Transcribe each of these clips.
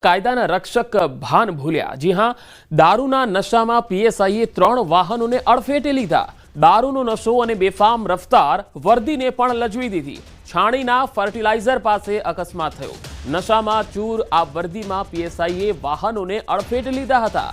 કાયદાના રક્ષક ભાન ભૂલ્યા। જી હા, દારૂના નશામાં પીએસઆઈએ 3 વાહનોને અડફેટે લીધા। દારૂનો નશો અને બેફામ રફતાર વર્દીને પણ લજવી દીધી। છાણીના ફર્ટિલાઇઝર પાસે અકસ્માત થયો। નશામાં ચૂર આ વર્દીમાં પીએસઆઈએ વાહનોને અડફેટે લીધા હતા।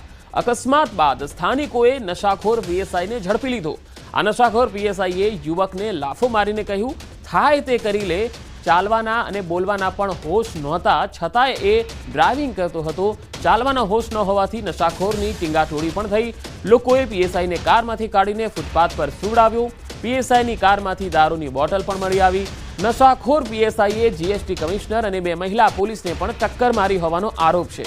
અકસ્માત બાદ સ્થાનિકોએ નશાખોર પીએસઆઈને ઝડપી લીધો। આ નશાખોર પીએસઆઈએ યુવકને લાફો મારીને કહ્યું, થાય તે કરી લે। ચાલવાના અને બોલવાના પણ હોશ નહોતા, છતાંય એ ડ્રાઇવિંગ કરતો હતો। ચાલવાના હોશ ન હોવાથી નશાખોરની ટીંગાટોળી પણ થઈ। લોકોએ પીએસઆઈને કારમાંથી કાઢીને ફૂટપાથ પર સુવડાવ્યો। પીએસઆઈની કારમાંથી દારૂની બોટલ પણ મળી આવી। નશાખોર પીએસઆઈએ જીએસટી કમિશનર અને 2 મહિલા પોલીસને પણ ટક્કર મારી હોવાનો આરોપ છે।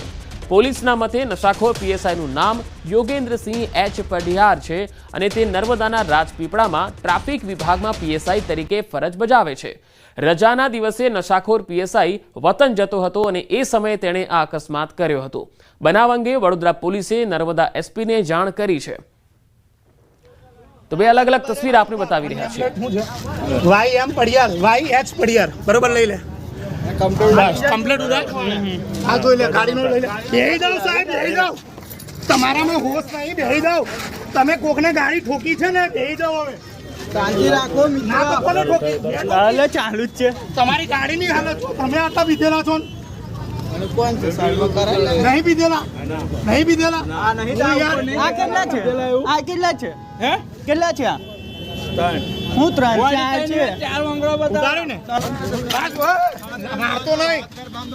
પોલીસના મતે નશાખોર પીએસઆઈનું નામ યોગેન્દ્રસિંહ એચ પઢિયાર છે અને તે નર્મદાના રાજપીપળામાં ટ્રાફિક વિભાગમાં પીએસઆઈ તરીકે ફરજ બજાવે છે। રજાના દિવસે નશાખોર પીએસઆઈ વતન જતો હતો અને એ સમયે તેણે આ અકસ્માત કર્યો હતો। બનાવ અંગે વડોદરા પોલીસે નર્મદા એસપીને જાણ કરી છે। તો 2 અલગ અલગ તસવીર આપને બતાવી રહ્યા છે। વાય એમ પઢિયાર, વાય એચ પઢિયાર, બરોબર લઈ લે કમ્પ્લીટ ઉડા આ જોઈ લે, ગાડીનો લઈ લે। બેહી જાવ સાહેબ, બેહી જાવ, તમારામાં હોશ નહીં, બેહી જાવ। તમે કોકને ગાડી ઠોકી છે ને, બેહી જાવ। હવે શાંતિ રાખો મિત્ર, કોને ઠોકી? હાલે ચાલુ જ છે, તમારી ગાડીની હાલત છો। તમે આટલા પીધેલા છો અને કોણ છે સાહેબ? કરાય નહીં પીધેલા, નહીં પીધેલા। આ નહીં આ કેટલા છે? આ કેટલા છે? હે કેટલા છે? હું 3 4 છે, 4 મંગળો બતાવો ને। બસ મારતો નહીં,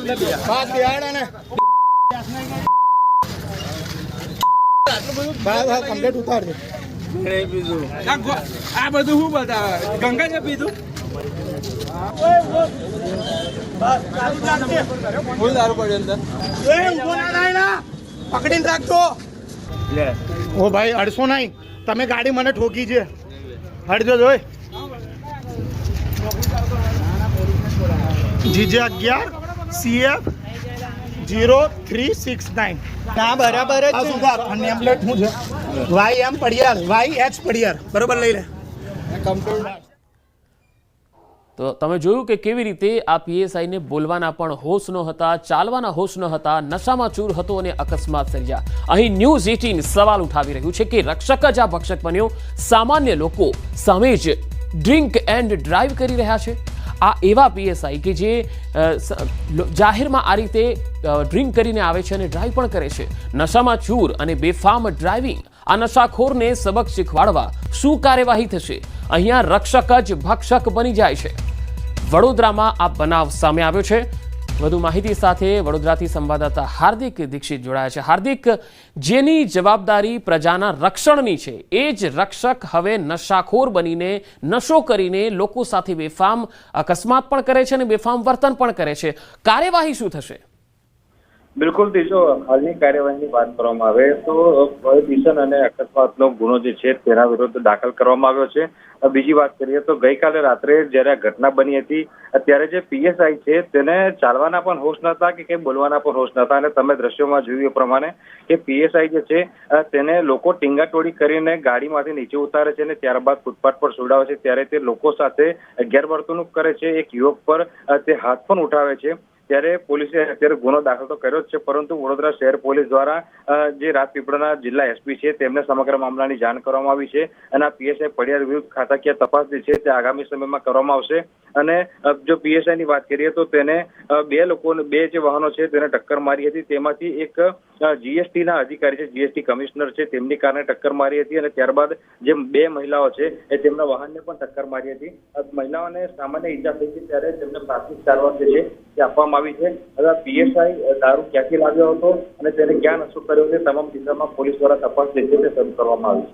બસ બેહાડા ને બસ કમ્પ્લીટ ઉતાર દે। નહીં પીધું આ બધું હું બતાવે? ગંગા છે પીધું? ફૂલ દારૂ પડ્યો અંદર, પકડીને રાખજો। ઓ ભાઈ અડસો નહીં, તમે ગાડી મને ઠોકી છે, હટજો જોઈ। જીજે 11 CF 0369 ના બરાબર જ સુધાર। અને એમ પ્લેટ શું છે? વાય એમ પઢિયાર, વાય એચ પઢિયાર, બરોબર લઈ લે કમ્પ્લીટ। તો તમે જોયું કે કેવી રીતે આ પીએસઆઈને બોલવાના પણ હોશ ન હતા, ચાલવાના હોશ ન હતા, નશામાં ચૂર હતો અને અકસ્માત સર્જ્યા। અહીં ન્યૂઝ 18 સવાલ ઉઠાવી રહ્યું છે કે રક્ષક જ આ ભક્ષક બન્યો, સામાન્ય લોકો સામે જ ડ્રિંક એન્ડ ડ્રાઈવ કરી રહ્યા છે। આ એવા પીએસઆઈ કે જે જાહેરમાં આ રીતે ડ્રિંક કરીને આવે છે અને ડ્રાઈવ પણ કરે છે। નશામાં ચૂર અને બેફામ ડ્રાઇવિંગ, આ નશાખોરને સબક શીખવાડવા શું કાર્યવાહી થશે? અહીંયા રક્ષક જ ભક્ષક બની જાય છે। વડોદરામાં આ બનાવ સામે આવ્યો છે। વધુ માહિતી સાથે વડોદરાથી સંવાદદાતા હાર્દિક દીક્ષિત જોડાયા છે। હાર્દિક, જેની જવાબદારી પ્રજાના રક્ષણની છે એ જ રક્ષક હવે નશાખોર બનીને નશો કરીને લોકો સાથે બેફામ અકસ્માત પણ કરે છે અને બેફામ વર્તન પણ કરે છે। કાર્યવાહી શું થશે? બિલકુલ દીશો, હાલની કાર્યવાહીની વાત કરવામાં આવે તો પ્રોહિબિશન અને અકસ્માતનો ગુનો જે છે તેના વિરુદ્ધ દાખલ કરવામાં આવ્યો છે। બીજી વાત કરીએ તો ગઈકાલે રાત્રે જ્યારે આ ઘટના બની હતી ત્યારે જે પીએસઆઈ છે તેને ચાલવાના પણ હોશ નહોતા કે કંઈ બોલવાના પણ હોશ નહોતા। અને તમે દ્રશ્યોમાં જોયું એ પ્રમાણે કે પીએસઆઈ જે છે તેને લોકો ટીંગાટોળી કરીને ગાડીમાંથી નીચે ઉતારે છે અને ત્યારબાદ ફૂટપાથ પર સુવડાવે છે। ત્યારે તે લોકો સાથે ગેરવર્તણૂક કરે છે। એક યુવક પર તે હાથ પણ ઉઠાવે છે। ત્યારે પોલીસે અત્યારે ગુનો દાખલ તો કર્યો જ છે, પરંતુ વડોદરા શહેર પોલીસ દ્વારા જે રાજપીપળાના જિલ્લા એસપી છે તેમને સમગ્ર મામલાની જાણ કરવામાં આવી છે અને આ પીએસઆઈ પઢિયાર વિરુદ્ધ ખાતાકીય તપાસ જે છે તે આગામી સમયમાં કરવામાં આવશે। અને જો પીએસઆઈ ની વાત કરીએ તો તેને 2 જે વાહનો છે તેને ટક્કર મારી હતી। તેમાંથી એક જીએસટી ના અધિકારી છે, જીએસટી કમિશનર છે, તેમની કારને ટક્કર મારી હતી અને ત્યારબાદ જે 2 મહિલાઓ છે એ તેમના વાહનને પણ ટક્કર મારી હતી। મહિલાઓને સામાન્ય ઈજા થઈ હતી ત્યારે તેમને પ્રાથમિક સારવાર જે છે તે આપવામાં આવી છે। હવે પીએસઆઈ દારૂ ક્યાંથી લાવ્યો હતો અને તેને ક્યાં નશો કર્યો છે તમામ દિશામાં પોલીસ દ્વારા તપાસ જે છે તે શરૂ કરવામાં આવી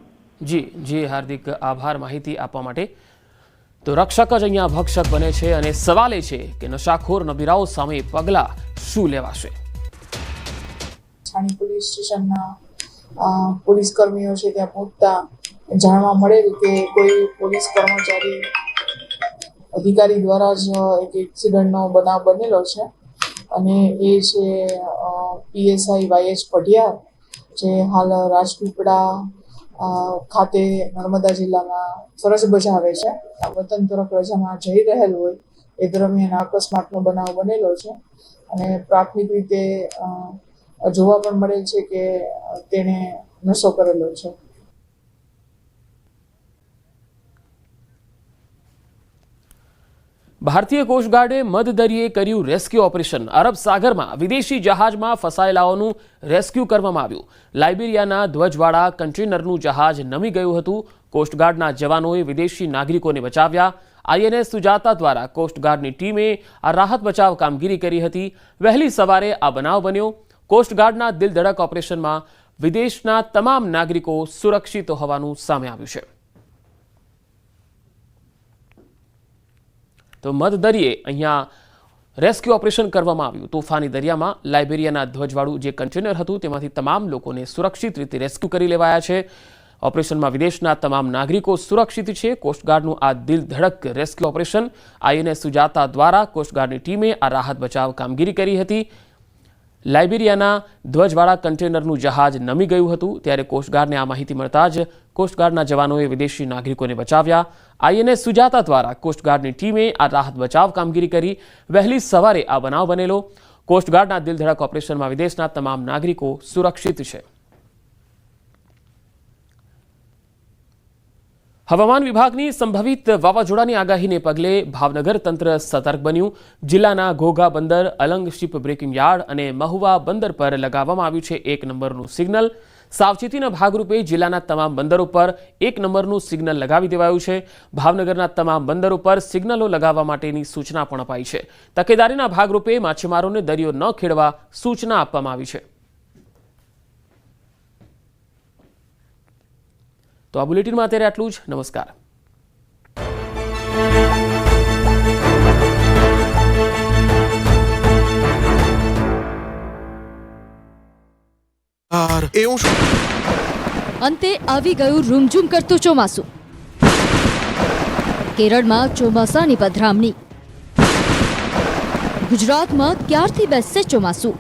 છે। જી હાર્દિક, આભાર માહિતી આપવા માટે। તો રક્ષક જ અહીંયા ભક્ષક બને છે અને સવાલ એ છે કે નશાખોર નબીરાઓ સામે પગલાં શું લેવાશે? છાણી પોલીસ સ્ટેશનના પોલીસ કર્મીઓ છે ત્યાં પહોંચતા જાણવા મળેલ કે કોઈ પોલીસ કર્મચારી અધિકારી દ્વારા જ એક એક્સિડન્ટનો બનાવ બનેલો છે અને એ છે પીએસઆઈ વાયએચ પઢિયાર, જે હાલ રાજપીપળા ખાતે નર્મદા જિલ્લામાં ફરજ બજાવે છે। વતન તરફ રજામાં જઈ રહેલ હોય એ દરમિયાન અકસ્માતનો બનાવ બનેલો છે અને પ્રાથમિક રીતે જોવા પણ મળેલ છે કે તેણે નશો કરેલો છે. ભારતીય કોસ્ટગાર્ડે મધદરિયે કર્યું રેસ્ક્યુ ઓપરેશન. અરબ સાગરમાં વિદેશી જહાજમાં ફસાયેલાઓનું રેસ્ક્યુ કરવામાં આવ્યું. લાઇબેરિયાના ધ્વજવાળા કન્ટેનરનું જહાજ નમી ગયું હતું. કોસ્ટગાર્ડના જવાનોએ વિદેશી નાગરિકોને બચાવ્યા. INS સુજાતા દ્વારા કોસ્ટગાર્ડની ટીમે આ રાહત બચાવ કામગીરી કરી હતી. વહેલી સવારે આ બનાવ બન્યો. કોસ્ટગાર્ડના દિલધડક ઓપરેશનમાં વિદેશના તમામ નાગરિકો સુરક્ષિત હોવાનું સામે આવ્યું છે. તો મધદરિયે અહીંયા રેસ્ક્યુ ઓપરેશન કરવામાં આવ્યું. તોફાની દરિયામાં લાઇબેરિયાના ધ્વજવાળું જે કન્ટેનર હતું તેમાંથી તમામ લોકોને સુરક્ષિત રીતે રેસ્ક્યુ કરી લેવાયા છે. ઓપરેશનમાં વિદેશના તમામ નાગરિકો સુરક્ષિત છે. કોસ્ટગાર્ડનું આ દિલધડક રેસ્ક્યુ ઓપરેશન INS સુજાતા દ્વારા કોસ્ટગાર્ડની ટીમે આ રાહત બચાવ કામગીરી કરી હતી. લાઇબેરિયાના ધ્વજવાળા કન્ટેનરનું જહાજ નમી ગયું હતું ત્યારે કોસ્ટગાર્ડને આ માહિતી મળતા જ કોસ્ટગાર્ડના જવાનોએ વિદેશી નાગરિકોને બચાવ્યા. INS સુજાતા દ્વારા કોસ્ટગાર્ડની ટીમે આ રાહત બચાવ કામગીરી કરી. વહેલી સવારે આ બનાવ બનેલો. કોસ્ટગાર્ડના દિલધડક ઓપરેશનમાં વિદેશના તમામ નાગરિકો સુરક્ષિત છે. હવામાન વિભાગની સંભવિત વાવાઝોડાની આગાહીને પગલે ભાવનગર તંત્ર સતર્ક બન્યું. જિલ્લાના ઘોઘા બંદર, અલંગ શિપ બ્રેકિંગ યાર્ડ અને મહુવા બંદર પર લગાવવામાં આવ્યું છે 1 નંબરનું સિગ્નલ. સાવચેતીના ભાગરૂપે જિલ્લાના તમામ બંદરો પર 1 નંબરનું સિગ્નલ લગાવી દેવાયું છે. ભાવનગરના તમામ બંદરો પર સિગ્નલો લગાવવા માટેની સૂચના પણ અપાઈ છે. તકેદારીના ભાગરૂપે માછીમારોને દરિયો ન ખેડવા સૂચના આપવામાં આવી છે. તો આ બુલેટિનમાં અત્યારે આટલું જ. નમસ્કાર. અંતે આવી ગયું રૂમઝૂમ કરતું ચોમાસું. કેરળમાં ચોમાસાની પધરામણી. ગુજરાતમાં ક્યારથી બેસશે ચોમાસું?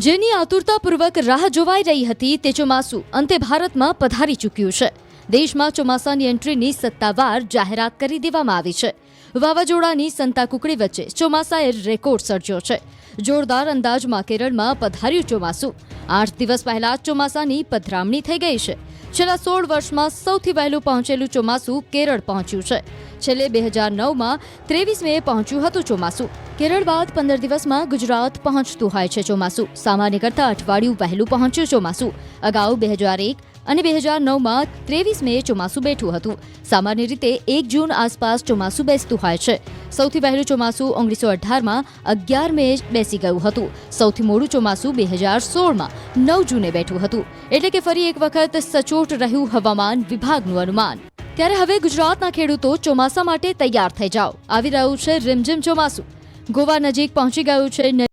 જેની આતુરતાપૂર્વક રાહ જોવાઈ રહી હતી તે ચોમાસું અંતે ભારતમાં પધારી ચૂક્યું છે. દેશમાં ચોમાસાની એન્ટ્રીની સત્તાવાર જાહેરાત કરી દેવામાં આવી છે. વાવાઝોડાની સંતાકુકડી વચ્ચે ચોમાસાએ રેકોર્ડ સર્જ્યો છે. જોરદાર અંદાજમાં કેરળમાં પધાર્યું ચોમાસું. 8 દિવસ પહેલા ચોમાસાની પધરામણી થઈ ગઈ છે. છેલ્લા 16 વર્ષમાં સૌથી વહેલું પહોંચેલું ચોમાસું કેરળ પહોંચ્યું છે. છેલ્લે 2009માં 23 મેએ પહોંચ્યું હતું ચોમાસું. કેરળ બાદ 15 દિવસમાં ગુજરાત પહોંચતું હોય છે ચોમાસું. સામાન્ય કરતાં અઠવાડિયું વહેલું પહોંચ્યું ચોમાસું. અગાઉ 2001 અને 2009માં 23 મેએ ચોમાસું બેઠું હતું. સામાન્ય રીતે 1 જૂન આસપાસ ચોમાસું બેસતું હોય છે. સૌથી વહેલું ચોમાસું 1918માં 11 મેએ બેસી ગયું હતું. સૌથી મોડું ચોમાસું 2016માં 9 જૂને બેઠું હતું. એટલે કે ફરી એક વખત સચોટ રહ્યું હવામાન વિભાગનું અનુમાન. ત્યારે હવે ગુજરાતના ખેડૂતો ચોમાસા માટે તૈયાર થઈ જાઓ. આવી રહ્યું છે રીમઝીમ ચોમાસું. ગોવા નજીક પહોંચી ગયું છે.